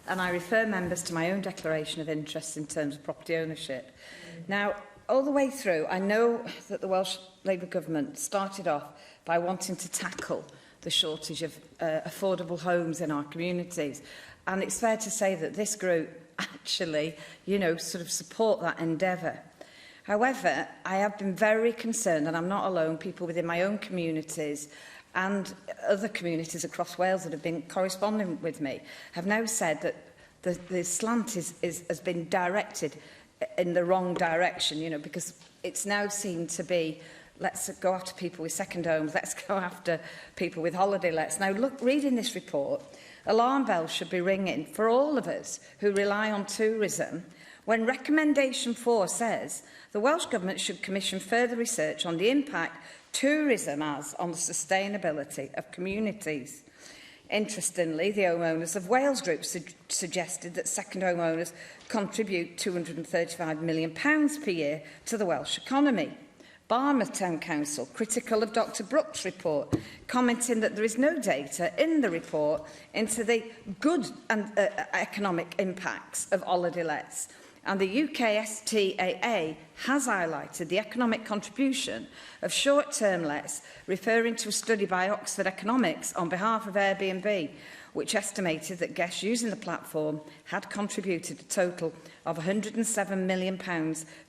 and I refer members to my own declaration of interest in terms of property ownership. Now, all the way through, I know that the Welsh Labour Government started off by wanting to tackle the shortage of affordable homes in our communities. And it's fair to say that this group actually, sort of support that endeavour. However, I have been very concerned, and I'm not alone, people within my own communities and other communities across Wales that have been corresponding with me have now said that the slant has been directed in the wrong direction, because it's now seen to be, let's go after people with second homes, let's go after people with holiday lets. Now, look, reading this report, alarm bells should be ringing for all of us who rely on tourism when recommendation 4 says the Welsh Government should commission further research on the impact tourism has on the sustainability of communities. Interestingly, the Homeowners of Wales group suggested that second homeowners contribute £235 million per year to the Welsh economy. Barmouth Town Council, critical of Dr Brooks' report, commenting that there is no data in the report into the good and economic impacts of holiday lets. And the UK STAA has highlighted the economic contribution of short-term lets, referring to a study by Oxford Economics on behalf of Airbnb, which estimated that guests using the platform had contributed a total of £107 million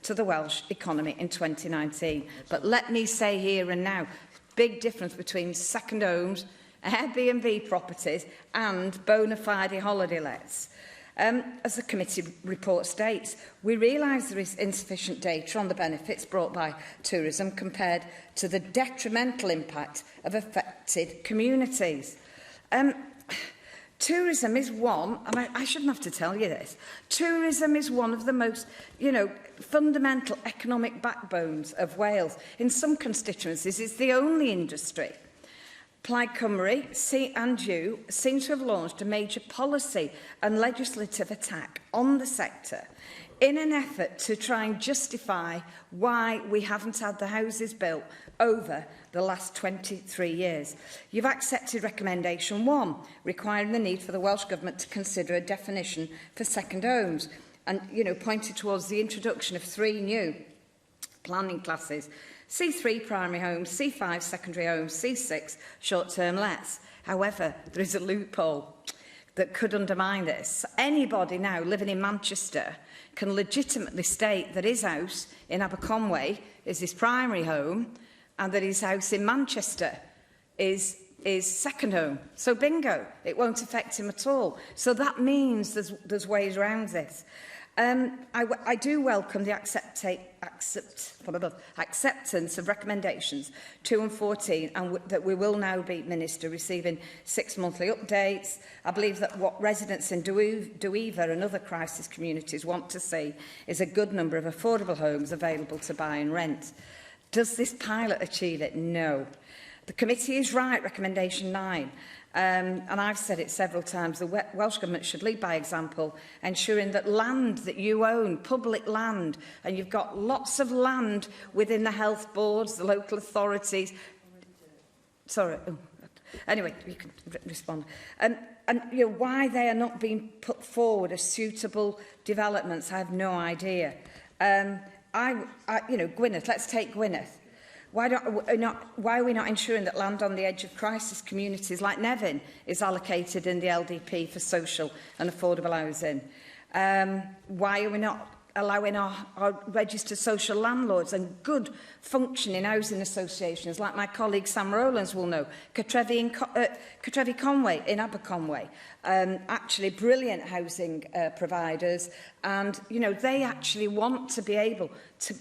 to the Welsh economy in 2019. But let me say here and now, big difference between second homes, Airbnb properties and bona fide holiday lets. As the committee report states, we realise there is insufficient data on the benefits brought by tourism compared to the detrimental impact of affected communities. Tourism is one, and I shouldn't have to tell you this, tourism is one of the most, fundamental economic backbones of Wales. In some constituencies, it's the only industry. Plaid Cymru and you seem to have launched a major policy and legislative attack on the sector in an effort to try and justify why we haven't had the houses built over the last 23 years. You've accepted recommendation 1, requiring the need for the Welsh Government to consider a definition for second homes and, pointed towards the introduction of 3 new planning classes. C3 primary homes, C5 secondary homes, C6 short-term lets. However, there is a loophole that could undermine this. Anybody now living in Manchester can legitimately state that his house in Aberconway is his primary home and that his house in Manchester is second home. So bingo, it won't affect him at all. So that means there's ways around this. I do welcome the acceptance of recommendations 2 and 14, and that we will now be, Minister, receiving 6 monthly updates. I believe that what residents in Dwyfor and other crisis communities want to see is a good number of affordable homes available to buy and rent. Does this pilot achieve it? No. The committee is right, recommendation 9. And I've said it several times, the Welsh Government should lead by example, ensuring that land that you own, public land, and you've got lots of land within the health boards, the local authorities. Sorry. Oh, anyway, you can respond. And why they are not being put forward as suitable developments, I have no idea. Gwynedd, let's take Gwynedd. Why are we not ensuring that land on the edge of crisis communities like Nevin is allocated in the LDP for social and affordable housing? Why are we not allowing our registered social landlords and good functioning housing associations, like my colleague Sam Rowlands will know, Cartrefi Conway in Aberconway, actually brilliant housing providers, and they actually want to be able to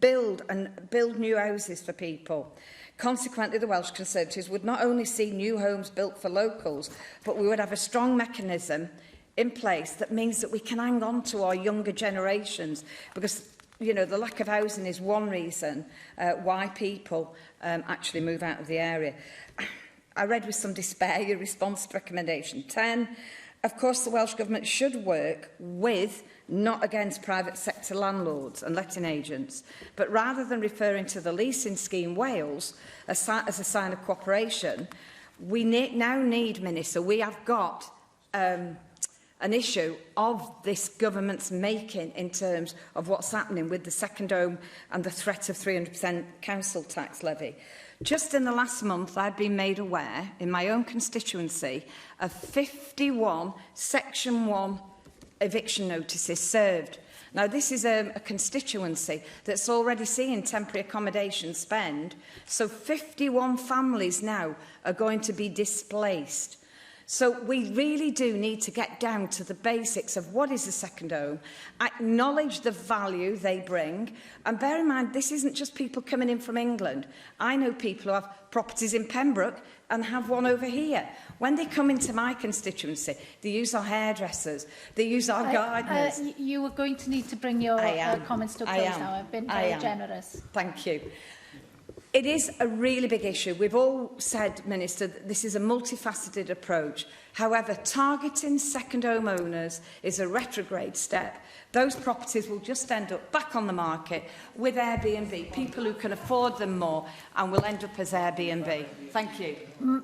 build new houses for people. Consequently, the Welsh Conservatives would not only see new homes built for locals, but we would have a strong mechanism in place that means that we can hang on to our younger generations, because the lack of housing is one reason why people actually move out of the area. I read with some despair your response to recommendation 10. Of course, the Welsh Government should work with, not against, private sector landlords and letting agents, but rather than referring to the leasing scheme Wales as a sign of cooperation, we now need, Minister, we have got an issue of this government's making in terms of what's happening with the second home and the threat of 300% council tax levy. Just in the last month, I've been made aware in my own constituency of 51 Section 1 eviction notices served. Now, this is a constituency that's already seeing temporary accommodation spend, so 51 families now are going to be displaced. So we really do need to get down to the basics of what is a second home, acknowledge the value they bring, and bear in mind, this isn't just people coming in from England. I know people who have properties in Pembroke and have one over here. When they come into my constituency, they use our hairdressers, they use our gardeners. You are going to need to bring your comments to a close now. I've been very generous. Thank you. It is a really big issue. We've all said, Minister, that this is a multifaceted approach. However, targeting second home owners is a retrograde step. Those properties will just end up back on the market with Airbnb, people who can afford them more, and will end up as Airbnb. Thank you.